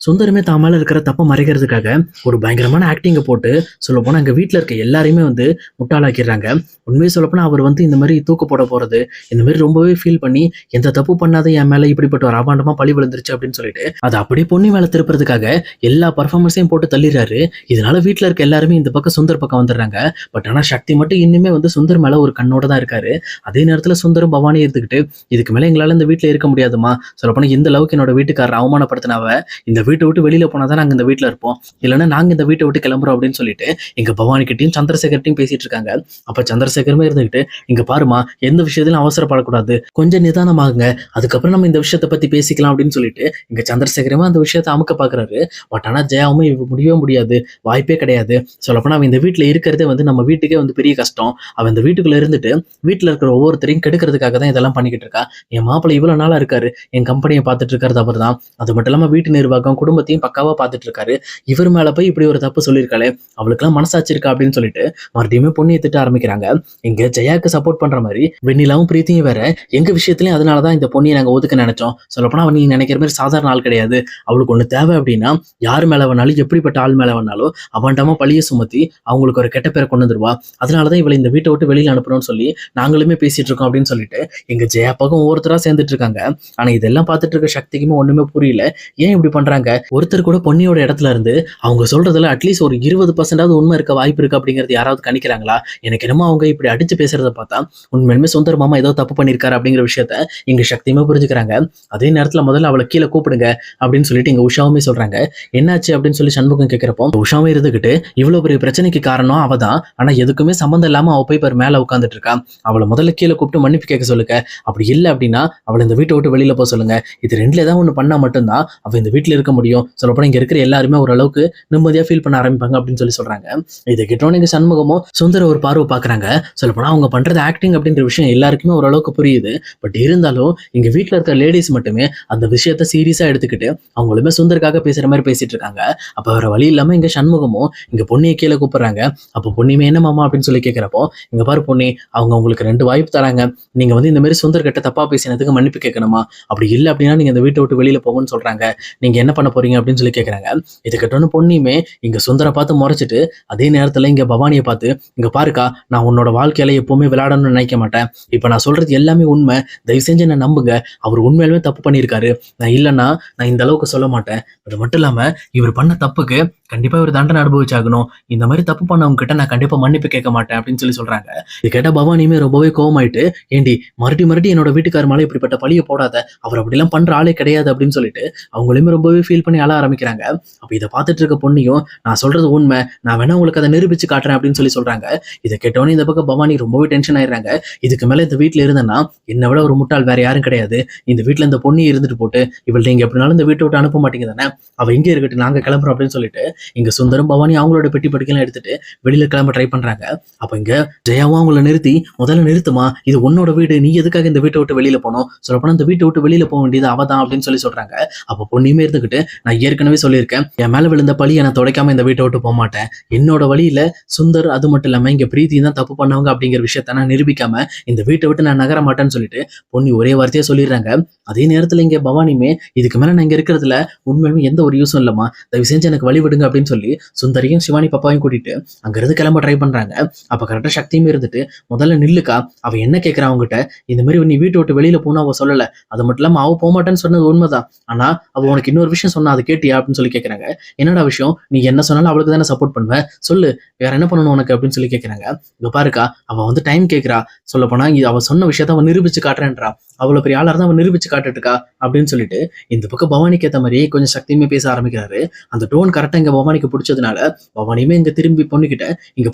சுந்தரமே தான் மேல இருக்கிற தப்ப மறைக்கிறதுக்காக ஒரு பயங்கரமான ஆக்டிங்க போட்டு சொல்லப்போனா எங்க வீட்ல இருக்க எல்லாரையுமே வந்து முட்டாளாக்கிடுறாங்க. உண்மையை சொல்லப்போனா அவர் வந்து இந்த மாதிரி தூக்கு போட போறது, இந்த மாதிரி ரொம்பவே ஃபீல் பண்ணி எந்த தப்பு பண்ணாத என் மேல இப்படிப்பட்ட ஒரு அபாண்டமா பழி விழுந்துருச்சு அப்படின்னு சொல்லிட்டு அதை அப்படியே பொன்னி மேல திருப்புறதுக்காக எல்லா பர்ஃபார்மன்ஸையும் போட்டு தள்ளிடுறாரு. இதனால வீட்ல இருக்க எல்லாருமே இந்த பக்கம் சுந்தர் பக்கம் வந்துடுறாங்க. பட் ஆனா சக்தி மட்டும் இன்னுமே வந்து சுந்தர் மேல ஒரு கண்ணோட தான் இருக்காரு. அதே நேரத்துல சுந்தரும் பவானி இருந்துகிட்டு இதுக்கு மேல எங்களால இந்த வீட்ல இருக்க முடியாதுமா, சொல்லப்போனா இந்த அளவுக்கு என்னோட வீட்டுக்காரர் அவமானப்படுத்தினாவ இந்த வீட்டை விட்டு வெளியில போனா தான் நாங்க இந்த வீட்ல இருப்போம், இல்லைன்னா நாங்க இந்த வீட்டை விட்டு கிளம்புறோம் அப்படின்னு சொல்லிட்டு எங்க பவானி கிட்டையும் சந்திரசேகர்ட்டையும் பேசிட்டு இருக்காங்க. அப்ப சந்திரசேகருமே இருந்துகிட்டு இங்க பாருமா, எந்த விஷயத்திலும் அவசரப்படக்கூடாது, கொஞ்சம் நிதானமாகுங்க, அதுக்கப்புறம் நம்ம இந்த விஷயத்தை பத்தி பேசிக்கலாம் அப்படின்னு சொல்லிட்டு இங்க சந்திரசேகரமே அந்த விஷயத்தை அமுக்க பாக்குறாரு. பட் ஆனா ஜெயாவுமே இது முடியவே முடியாது, வாய்ப்பே கிடையாது, சொல்லப்போனா அவன் இந்த வீட்டுல இருக்கிறதே வந்து நம்ம வீட்டுக்கே வந்து பெரிய கஷ்டம், அவன் இந்த வீட்டுக்குள்ள இருந்துட்டு வீட்டுல இருக்கிற ஒவ்வொருத்தரையும் கெடுக்கிறதுக்காக தான் இதெல்லாம் பண்ணிக்கிட்டு இருக்கா. என் மாப்பிள்ளை இவ்வளவு நாளா இருக்காரு, என் கம்பெனியை பார்த்துட்டு இருக்கிறது அவர் தான், அது மட்டும் இல்லாம வீட்டு நிர்வாகம் குடும்பத்தையும் பக்காவா பார்த்துட்டு இருக்காரு, இவர் மேல போய் இப்படி ஒரு தப்பு சொல்லியிருக்காளே, அவளுக்குலாம் மனசாட்சி இருக்கா அப்படின்னு சொல்லிட்டு மறுபடியுமே பொண்ணியை திட்ட ஆரம்பிக்கிறாங்க. இங்க ஜெயாக்கு சப்போர்ட் பண்ற மாதிரி வெண்ணிலாவும் பிரீத்தியும் வேற எங்க விஷயத்திலயும் அதனாலதான் இந்த பொண்ணியை நாங்க ஒதுக்க நினைச்சோம், சொல்லப்போனா அவன் நீங்க நினைக்கிற மாதிரி சாதாரண ஆள் கிடையாது, அவளுக்கு ஒண்ணு தேவை அப்படின்னா யார் மேல வேணாலும் எப்படிப்பட்ட ஆள் மேல வேணாலும் அவாண்டமா பழிய சுமத்தி அவங்களுக்கு ஒரு கெட்ட பேரை கொண்டு வந்துருவா, அதனாலதான் இவளை இந்த வீட்டை விட்டு வெளியில அனுப்பணும்னு சொல்லி நாங்களுமே பேசிட்டு இருக்கோம் அப்படின்னு சொல்லிட்டு எங்க ஜெயா பக்கம் ஒவ்வொருத்தரா சேர்ந்துட்டு இருக்காங்க. ஆனா இதெல்லாம் பார்த்துட்டு இருக்க சக்திக்குமே ஒண்ணுமே புரியல, ஏன் இப்படி பண்றாங்க, ஒருத்தர் கூட பொன்னியோட இடத்துல இருந்து அவங்க சொல்றதுல அட்லீஸ்ட் ஒரு 20% உண்மை இருக்க வாய்ப்பு இருக்கு அப்படிங்கிறது யாராவது கணிக்கிறாங்களா? எனக்கு என்னமோ அவங்க இப்படி அடிச்சு பேசுறத பார்த்தா உண்மையுமே சுந்தர் மாமா ஏதோ தப்பு பண்ணிருக்காரு அப்படிங்கிற விஷயத்த இங்க சக்தியுமே புரிஞ்சுக்கிறாங்க. அதே நேரத்துல முதல்ல அவளை கீழே கூப்பிடுங்க அப்படின்னு சொல்லிட்டு இங்க உஷாவுமே சொல்றாங்க. என்னாச்சு அப்படின்னு சொல்லி சண்முகம் கேட்கிறப்போ உஷாவும் இருந்துகிட்டு இவ்வளவு பெரிய பிரச்சனைக்கு காரணம் அவதான், ஆனா எதுக்குமே சம்பந்தம் இல்லாம அவ போய் மேல உட்காந்துட்டு இருக்கா, அவளை முதல்ல கீழே கூப்பிட்டு மன்னிப்பு கேட்க சொல்லுங்க, அப்படி இல்லை அப்படின்னா அவளை இந்த வீட்டை விட்டு வெளியில போக சொல்லுங்க, இது ரெண்டுல ஏதாவது ஒண்ணு பண்ணா மட்டும்தான் அவ இந்த வீட்டுல இருக்க முடியும், சொல்லப்போனா இங்க இருக்கிற எல்லாருமே ஓரளவுக்கு நிம்மதியா ஃபீல் பண்ண ஆரம்பிப்பாங்க அப்படின்னு சொல்லி சொல்றாங்க. இதை கிட்டோன்னு இங்க சண்முகமும் சுந்தர ஒரு பார்வை பாக்குறாங்க. சொல்லப்போனா அவங்க பண்றது ஆக்டிங் அப்படின்ற விஷயம் எல்லாருக்குமே ஓரளவுக்கு புரியுது. பட் இருந்தாலும் இங்க வீட்டுல இருக்க லேடிஸ் மட்டுமே அந்த விஷயத்த சீரியஸா எடுத்துக்கிட்டு அவங்களுமே சுந்தருக்காக பேசுற மாதிரி பேசிட்டு இருக்காங்க. அப்ப வேற வழி இல்லாம இங்க சண்முகமும் இங்க பொண்ணியை கீழே கூப்பிடுறாங்க. அப்ப பொண்ணியுமே என்ன மாமா அப்படின்னு சொல்லி கேட்கிறப்போ இங்க பாரு பொண்ணி, அவங்க உங்களுக்கு 2 வாய்ப்பு தராங்க, நீங்க வந்து இந்த மாதிரி சுந்தர் கிட்ட தப்பா பேசினதுக்கு மன்னிப்பு கேட்கணுமா, அப்படி இல்லை அப்படின்னா நீங்க இந்த வீட்டை விட்டு வெளியில போகணும்னு சொல்றாங்க, நீங்க என்ன பண்ண போறீங்க அப்படின்னு சொல்லி கேட்கறாங்க. இது கட்டணும் பொண்ணியுமே இங்க சுந்தரை பார்த்து முறைச்சிட்டு அதே நேரத்துல இங்க பவானியை பார்த்து இங்க பாருக்கா, நான் உன்னோட வாழ்க்கையில எப்பவுமே விளையாடணும்னு நினைக்க மாட்டேன், இப்ப நான் சொல்றது எல்லாமே உண்மை, தயவு செஞ்சு என்ன நம்புங்க, அவர் உண்மையாலுமே தப்பு பண்ணியிருக்காரு, நான் இல்லைன்னா நான் இந்த அளவுக்கு சொல்ல மாட்டேன், அது மட்டும் இல்லாம இவர் பண்ண தப்புக்கு கண்டிப்பா ஒரு தண்டனை அனுபவிச்சாகணும், இந்த மாதிரி தப்பு பண்ணவங்க கிட்ட நான் கண்டிப்பா மன்னிப்பு கேட்க மாட்டேன் அப்படின்னு சொல்லி சொல்றாங்க. இது கேட்ட பவானியுமே ரொம்பவே கோவமாயிட்டு ஏண்டி மறுபடியும் என்னோட வீட்டுக்கார மேல இப்படிப்பட்ட பழிய போடாத, அவர் அப்படிலாம் பண்ற ஆளே கிடையாது அப்படின்னு சொல்லிட்டு அவங்களுமே ரொம்பவே ஃபீல் பண்ணி அழ ஆரம்பிக்கிறாங்க. அப்ப இதை பார்த்துட்டு இருக்க பொண்ணியும் நான் சொல்றது உண்மை, நான் வேணா உங்களுக்கு அதை நிரூபிச்சு காட்டுறேன் அப்படின்னு சொல்லி சொல்றாங்க. இதை கேட்டோன்னே இந்த பக்கம் பவானி ரொம்பவே டென்ஷன் ஆயிடுறாங்க. இதுக்கு மேல இந்த வீட்டுல இருந்தேன்னா என்னை விட ஒரு முட்டாள் வேற யாரும் கிடையாது, இந்த வீட்டுல இந்த பொண்ணி இருந்துட்டு போட்டு இவள்கிட்ட இங்க எப்படினாலும் இந்த வீட்டை விட்டு அனுப்ப மாட்டேங்க தானே, அவ இங்க இருக்கட்டும் நாங்க கிளம்புறோம் அப்படின்னு சொல்லிட்டு இங்க சுந்தரம் பவானி அவங்களோட பெட்டி படிக்கலாம் எடுத்துட்டு வெளியில கிளம்ப ட்ரை பண்றாங்க. அப்ப இங்க ஜெயாவும் அவங்கள நிறுத்தி முதல்ல நிறுத்துமா, இது உன்னோட வீடு, நீ எதுக்காக இந்த வீட்டை விட்டு வெளியில போனோம், சொல்லப்போனா இந்த வீட்டை விட்டு வெளியில போக வேண்டியது அவதான் அப்படின்னு சொல்லி சொல்றாங்க. அப்ப பொண்ணுமே இருந்துகிட்டு நான் ஏற்கனவே சொல்லியிருக்கேன், என் மேல விழுந்த பழியை நான் துடைக்காம இந்த வீட்டை விட்டு போக மாட்டேன், என்னோட வழியில சுந்தர் அது மட்டும் இல்லாம இங்க பிரீத்தி தான் தப்பு பண்ணவங்க அப்படிங்கிற விஷயத்த நான் நிரூபிக்காம இந்த வீட்டை விட்டு நான் நகர மாட்டேன்னு சொல்லிட்டு பொண்ணு ஒரே வார்த்தையா சொல்லிடுறாங்க. அதே நேரத்துல இங்க பவானியுமே இதுக்கு மேல நான் இங்க இருக்கிறதுல உண்மையுமே எந்த ஒரு யூஸும் இல்லம்மா, தயவு செஞ்சு எனக்கு வழி விடுங்க அப்படின்னு சொல்லி சுந்தரியும் சிவானி பாப்பாவையும் கூட்டிட்டு அங்கிருந்து கிளம்ப ட்ரை பண்றாங்க. அப்ப கரெக்டா சக்தியுமே இருந்துட்டு முதல்ல நில்லுக்கா, அவ என்ன கேட்கிறா அவங்ககிட்ட, இந்த மாதிரி நீ வீட்டை விட்டு வெளியில போனா அவ சொல்லல, அது மட்டும் இல்லாம அவ போக மாட்டேன்னு சொன்னது உண்மைதான், ஆனா அவ உனக்கு இன்னொரு விஷயம் சொன்னா அதை கேட்டியா அப்படின்னு சொல்லி கேட்கறாங்க. என்னடா விஷயம், நீ என்ன சொன்னாலும் அவளுக்கு தானே சப்போர்ட் பண்ணுவேன், சொல்லு வேற என்ன பண்ணணும் உனக்கு அப்படின்னு சொல்லி கேட்கறாங்க. இங்க பாருக்கா, அவ வந்து டைம் கேட்கிறா, சொல்ல போனா அவ சொன்ன விஷயத்த அவன் நிரூபிச்சு காட்டுறேன்றா, அவ்வளவு பெரிய ஆளா இருந்தா அவன் நிரூபிச்சு காட்டுட்டுக்கா அப்படின்னு சொல்லிட்டு இந்த பக்கம் பவானிக்கு ஏற்ற மாதிரி கொஞ்சம் சக்தியுமே பேச ஆரம்பிக்கிறாரு. அந்த டோன் கரெக்டா இங்க பவானிக்கு பிடிச்சதுனால பவானியுமே இங்க திரும்பி பொண்ணுகிட்ட இங்க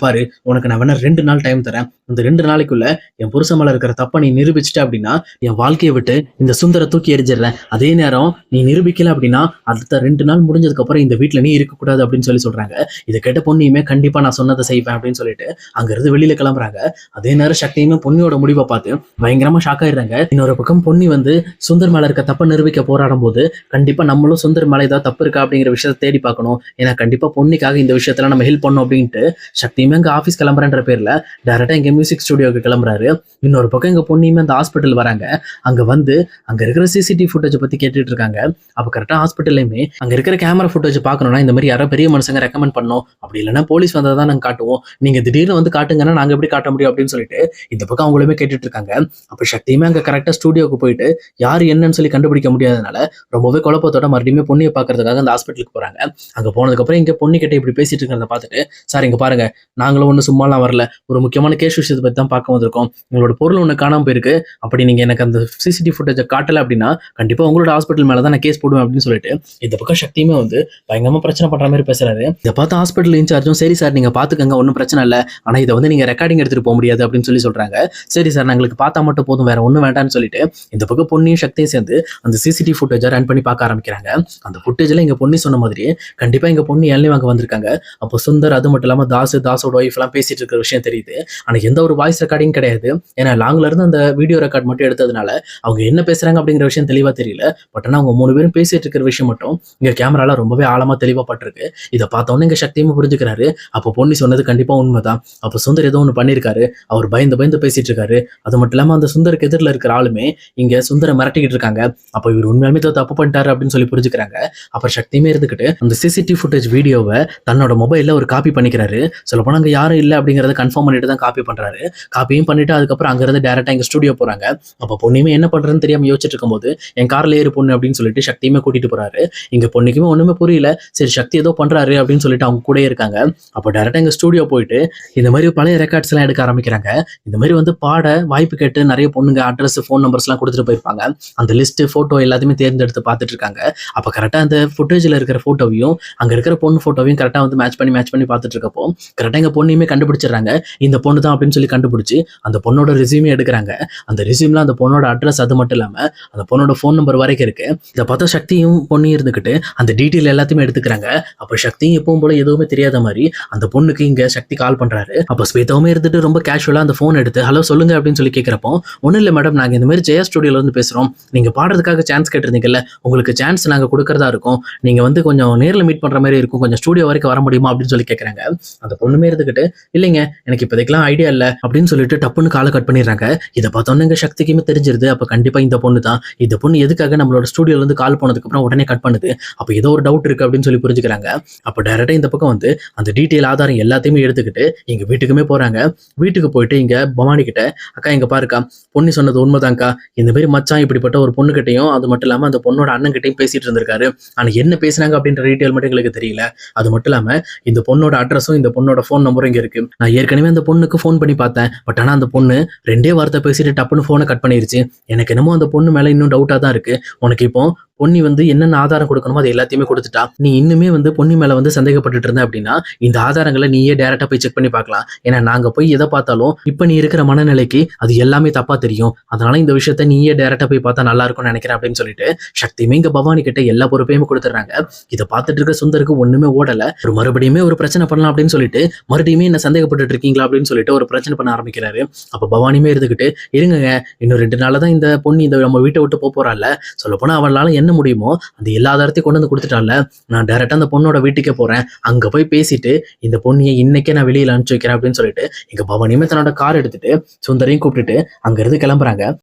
பாரு, உனக்கு நான் வேணா 2 நாள் டைம் தரேன், அந்த 2 நாளைக்குள்ள என் புருஷன் மேல இருக்கிற தப்ப நீ நிரூபிச்சிட்ட அப்படின்னா என் வாழ்க்கையை விட்டு இந்த சுந்தர தூக்கி எரிஞ்சிடுறேன், அதே நேரம் நீ நிரூபிக்கல அப்படின்னா அடுத்த 2 நாள் முடிஞ்சதுக்கு அப்புறம் இந்த வீட்டுல நீ இருக்கக்கூடாது அப்படின்னு சொல்லி சொல்றாங்க. இதை கேட்ட பொண்ணுமே கண்டிப்பா நான் சொன்னதை செய்வேன் அப்படின்னு சொல்லிட்டு அங்க இருந்து வெளியில கிளம்புறாங்க. அதே நேரம் சக்தியுமே பொண்ணியோட முடிவை பார்த்து பயங்கரமா ஷாக் ஆயிடுறாங்க. இன்னொரு பக்கம் பொன்னி வந்து சுந்தர் மேல இருக்க தப்பை நிரூபிக்க போராடும் போது கண்டிப்பா நம்மளும் சுந்தர் மேல ஏதாவது தப்பு இருக்கா அப்படிங்கிற விஷயத்தை தேடி பார்க்கணும். ஏன்னா கண்டிப்பா பொன்னிக்காக இந்த விஷயத்துல நம்ம ஹெல்ப் பண்ணணும் அப்படின்ட்டு சக்தியுமே அங்க ஆஃபீஸ் கிளம்புறன்ற பேர்ல டைரக்டா இங்க மியூசிக் ஸ்டுடியோக்கு கிளம்புறாரு. இன்னொரு பக்கம் எங்க பொன்னியுமே அந்த ஹாஸ்பிட்டல் வராங்க. அங்க வந்து அங்க இருக்கிற சிசிடிவி ஃபுட்டேஜ் பத்தி கேட்டுட்டு இருக்காங்க. அப்ப கரெக்டா ஹாஸ்பிட்டல்லையுமே அங்க இருக்கிற கேமரா ஃபுட்டேஜ் பார்க்கணும்னா இந்த மாதிரி யாரோ பெரிய மனுஷங்க ரெக்கமெண்ட் பண்ணோம், அப்படி இல்லைன்னா போலீஸ் வந்ததை தான் நாங்க காட்டுவோம், நீங்க திடீர்னு வந்து காட்டுங்கன்னா நாங்க எப்படி காட்ட முடியும் அப்படின்னு சொல்லிட்டு இந்த பக்கம் அவங்களுமே கேட்டுட்டு இருக்காங்க. அப்ப சக்தியுமே அங்க கரெக்டா ஸ்டுடியோக்கு போயிட்டு யாரு என்னன்னு சொல்லி கண்டுபிடிக்க முடியாதனால ரொம்பவே குழப்பத்தோட மறுபடியும் பொண்ணியை பார்க்கறதுக்காக அந்த ஹாஸ்பிட்டலுக்கு போறாங்க. அங்க போனதுக்கு அப்புறம் இங்க பொண்ணு கிட்ட இப்படி பேசிட்டு இருக்கிறத பார்த்துட்டு, சார் இங்க பாருங்க, நாங்களும் ஒண்ணு சும்மாலாம் வரல, ஒரு முக்கியமான கேஸ் விஷயத்தை பத்தி தான் பார்க்க வந்திருக்கோம், உங்களோட பொருள் ஒண்ணு காணாம போயிருக்கு, அப்படி நீங்க எனக்கு அந்த சிசிடிவி ஃபுட்டேஜை காட்டல அப்படின்னா கண்டிப்பா உங்களோட ஹாஸ்பிட்டல் மேலதான் நான் கேஸ் போடுவேன் அப்படின்னு சொல்லிட்டு இந்த பக்கம் சக்தியுமே வந்து பயங்கரமா பிரச்சனை பண்ற மாதிரி பேசுறாரு. இதை பார்த்து ஹாஸ்பிட்டல் இன்சார்ஜும் சரி சார் நீங்க பாத்துக்கங்க, ஒன்றும் பிரச்சனை இல்லை, ஆனா இதை வந்து நீங்க ரெக்கார்டிங் எடுத்துட்டு போக முடியாது அப்படின்னு சொல்லி சொல்றாங்க. சரி சார் நாங்களுக்கு பார்த்தா மட்டும் போதும், வேற ஒன்றும் வேண்டாம்னு சொல்லிட்டு இந்த பக்கம் பொன்னியும் சக்தியும் சேர்ந்து அந்த சிசிடிவி ஃபுட்டேஜை ரன் பண்ணி பார்க்க ஆரம்பிக்கிறாங்க. அந்த ஃபுட்டேஜ்ல இங்க பொன்னி சொன்ன மாதிரி கண்டிப்பா இங்க பொண்ணு ஏழை வாங்க வந்திருக்காங்க. அப்போ சுந்தர் அது மட்டும் இல்லாம தாஸோட ஒய்ஃப் எல்லாம் பேசிட்டு இருக்கிற விஷயம் தெரியுது. ஆனா எந்த ஒரு வாய்ஸ் ரெக்கார்டிங் கிடையாது. ஏன்னா லாங்ல இருந்து அந்த வீடியோ ரெக்கார்ட் மட்டும் எடுத்ததுனால அவங்க என்ன பேசுறாங்க அப்படிங்கிற விஷயம் தெளிவா தெரியல. பட் ஆனா அவங்க 3 பேரும் பேசிட்டு இருக்கிற விஷயம் மட்டும் இங்க கேமரால ரொம்பவே ஆழமா தெளிவா பட்டிருக்கு. இதை பார்த்தோன்னே இங்க சக்தியுமே புரிஞ்சுக்கிறாரு. அப்போ பொன்னி சொன்னது கண்டிப்பா உண்மைதான். அப்போ சுந்தர் ஏதோ ஒன்று பண்ணியிருக்காரு, அவர் பயந்து பேசிட்டு இருக்காரு. அது மட்டும் இல்லாம அந்த சுந்தருக்கு எதிரில் இருக்கிற ஆளுமே இங்க சுந்தரை மிரட்டிக்கிட்டு இருக்காங்க. அப்போ இவர் உண்மையாலுமே தப்பு பண்ணிட்டாரு அப்படின்னு சொல்லி புரிஞ்சுக்கிறாங்க. அப்புறம் சக்தியுமே இருந்துக்கிட்டு அந்த சிசிடிவி ஃபுட்டேஜ் வீடியோவை தன்னோட மொபைல்ல ஒரு காப்பி பண்ணிக்கிறாரு. சொல்ல போனா அங்க யாரும் இல்லை அப்படிங்கறத கன்ஃபார்ம் பண்ணிட்டு தான் காப்பி பண்றாரு. காப்பியும் பண்ணிட்டு அதுக்கப்புறம் அங்க இருந்து டைரக்டா எங்க ஸ்டுடியோ போறாங்க. அப்போ பொண்ணுமே என்ன பண்றதுன்னு தெரியாம யோசிச்சுட்டு இருக்கும்போது என் கார்ல ஏறு பொண்ணு அப்படின்னு சொல்லிட்டு சக்தியுமே கூட்டிட்டு போறாரு. இங்க பொண்ணுக்குமே ஒண்ணுமே புரியல. சரி சக்தி ஏதோ பண்றாரு அப்படின்னு சொல்லிட்டு அவங்க கூட இருக்காங்க. அப்போ டைரக்டா எங்க ஸ்டுடியோ போயிட்டு இந்த மாதிரி பழைய ரெக்கார்ட்ஸ் எல்லாம் எடுக்க ஆரம்பிக்கிறாங்க. இந்த மாதிரி வந்து பாட வாய்ப்பு கேட்டு நிறைய பொண்ணுங்க அட்ரஸ் ஃபோன் நம்பர்ஸ் எல்லாம் கொடுத்துட்டு போயிருப்பாங்க. அந்த லிஸ்ட் போட்டோ எல்லாத்தையுமே தேர்ந்தெடுத்து பார்த்துட்டு இருக்காங்க. அப்ப கரெக்டா அந்த ஃபுட்டேஜ்ல இருக்கிற போட்டோவையும் அங்க இருக்கிற பொண்ணு போட்டோவையும் கரெக்டா வந்து மேட்ச் பண்ணி பார்த்துட்டு இருக்கப்போ கரெக்டா எங்க பொண்ணையுமே கண்டுபிடிச்சிடறாங்க. இந்த பொண்ணு தான் அப்படின்னு சொல்லி கண்டுபிடிச்சு அந்த பொண்ணோட ரெஸ்யூமே எடுக்கிறாங்க. அந்த ரெஸ்யூம்ல அந்த பொண்ணோட அட்ரஸ் அது மட்டும் இல்லாம அந்த பொண்ணோட ஃபோன் நம்பர் வரைக்கும் இருக்கு. இதை பார்த்தா சக்தியும் பொண்ணையும் இருந்துகிட்டு அந்த டீட்டெயில் எல்லாத்தையுமே எடுத்துக்கிறாங்க. அப்ப சக்தியும் எப்பவும் போல எதுவுமே தெரியாத மாதிரி அந்த பொண்ணுக்கு இங்க சக்தி கால் பண்றாரு. அப்ப ஸ்வேதாவுமே இருந்துட்டு ரொம்ப கேஷுவலா அந்த போன் எடுத்து ஹலோ சொல்லுங்க அப்படின்னு சொல்லி கேட்கிறப்போ, ஒன்றும் இல்லை மேடம், நாங்கள் இந்த மாதிரி ஜெயா ஸ்டுடியோல இருந்து பேசுறோம், நீங்க பாடுறதுக்காக சான்ஸ் கேட்டிருந்தீங்கல்ல, உங்களுக்கு சான்ஸ் நாங்க கொடுக்கறதா இருக்கும், நீங்க வந்து கொஞ்சம் நேரில் மீட் பண்ற மாதிரி இருக்கும், கொஞ்சம் ஸ்டுடியோ வரைக்கும் வர முடியுமா அப்படின்னு சொல்லி கேட்கறாங்க. அந்த பொண்ணுமே இருந்துகிட்டு இல்லைங்க எனக்கு இப்போதைக்கெல்லாம் ஐடியா இல்லை அப்படின்னு சொல்லிட்டு டப்புன்னு காலை கட் பண்ணிடுறாங்க. இதை பார்த்தோன்னு எங்க சக்திக்குமே தெரிஞ்சிருது. அப்ப கண்டிப்பா இந்த பொண்ணு தான், இந்த பொண்ணு எதுக்காக நம்மளோட ஸ்டுடியோல இருந்து கால் போனதுக்கு அப்புறம் உடனே கட் பண்ணுது, அப்ப ஏதோ ஒரு டவுட் இருக்கு அப்படின்னு சொல்லி புரிஞ்சுக்கிறாங்க. அப்ப டைரக்டா இந்த பக்கம் வந்து அந்த டீட்டெயில் ஆதாரம் எல்லாத்தையுமே எடுத்துக்கிட்டு எங்க வீட்டுக்குமே போறாங்க. வீட்டுக்கு போயிட்டு இங்க பவானி கிட்ட, அக்கா இங்க பாருக்கா, பொண்ணு சொன்னது உண்மைதான்க்கா, இந்த மாதிரி மச்சான் இப்படிப்பட்ட ஒரு பொண்ணு கிட்டையும் அது மட்டும் இல்லாம அந்த பொண்ணோட அண்ணன் கிட்டையும் பேசிட்டு இருந்திருக்காரு, ஆனா என்ன பேசுனாங்க அப்படின்ற டீட்டெயில் மட்டும் எங்களுக்கு தெரியல, அது மட்டும் இல்லாம இந்த பொண்ணோட அட்ரஸும் இந்த பொண்ணோட ஃபோன் நம்பரும் இங்க இருக்கு, நான் ஏற்கனவே அந்த பொண்ணுக்கு ஃபோன் பண்ணி பார்த்தேன், பட் ஆனா அந்த பொண்ணு 2 வார்த்தை பேசிட்டு டப்புன்னு ஃபோனை கட் பண்ணிருச்சு, எனக்கு என்னமோ அந்த பொண்ணு மேல இன்னும் டவுட்டா தான் இருக்கு, உனக்கு இப்போ பொன்னி வந்து என்னென்ன ஆதாரம் கொடுக்கணுமோ அது எல்லாத்தையுமே கொடுத்துட்டா, நீ இன்னுமே வந்து பொன்னி மேல வந்து சந்தேகப்பட்டு இருந்த அப்படின்னா இந்த ஆதாரங்களை நீயே டைரக்டா போய் செக் பண்ணி பார்க்கலாம், ஏன்னா நாங்க போய் எதை பார்த்தாலும் இப்ப நீ இருக்கிற மனநிலைக்கு அது எல்லாமே தப்பா தெரியும், அதனால இந்த விஷயத்த நீயே டைரக்டா போய் பார்த்தா நல்லா இருக்கும்னு நினைக்கிறேன் அப்படின்னு சொல்லிட்டு சக்தியுமே இங்க பவானி கிட்ட எல்லா பொறுப்பையும் கொடுத்துறாங்க. இதை பார்த்துட்டு இருக்க சுந்தருக்கு ஒண்ணுமே ஓடல. ஒரு மறுபடியுமே ஒரு பிரச்சனை பண்ணலாம் அப்படின்னு சொல்லிட்டு மறுபடியுமே என்ன சந்தேகப்பட்டு இருக்கீங்களா அப்படின்னு சொல்லிட்டு ஒரு பிரச்சனை பண்ண ஆரம்பிக்கிறாரு. அப்ப பவானியுமே இருந்துகிட்டு இருங்க, இன்னும் 2 நாள்ல தான் இந்த பொண்ணு இந்த நம்ம வீட்டை விட்டு போறாள், சொல்ல போனா அவளால என்ன முடியுமோ அந்த எல்லா ஆதாரத்தையும் கொண்டு வந்து கொடுத்துட்டால, நான் டைரக்டா அந்த பொண்ணோட வீட்டுக்கே போறேன், அங்க போய் பேசிட்டு இந்த பொண்ணியை இன்னைக்கே நான் வெளியில அனுப்பிச்சு வைக்கிறேன் அப்படின்னு சொல்லிட்டு எங்க பவானியுமே தன்னோட கார் எடுத்துட்டு சுந்தரையும் கூப்பிட்டுட்டு அங்க இருந்து கிளம்புறாங்க.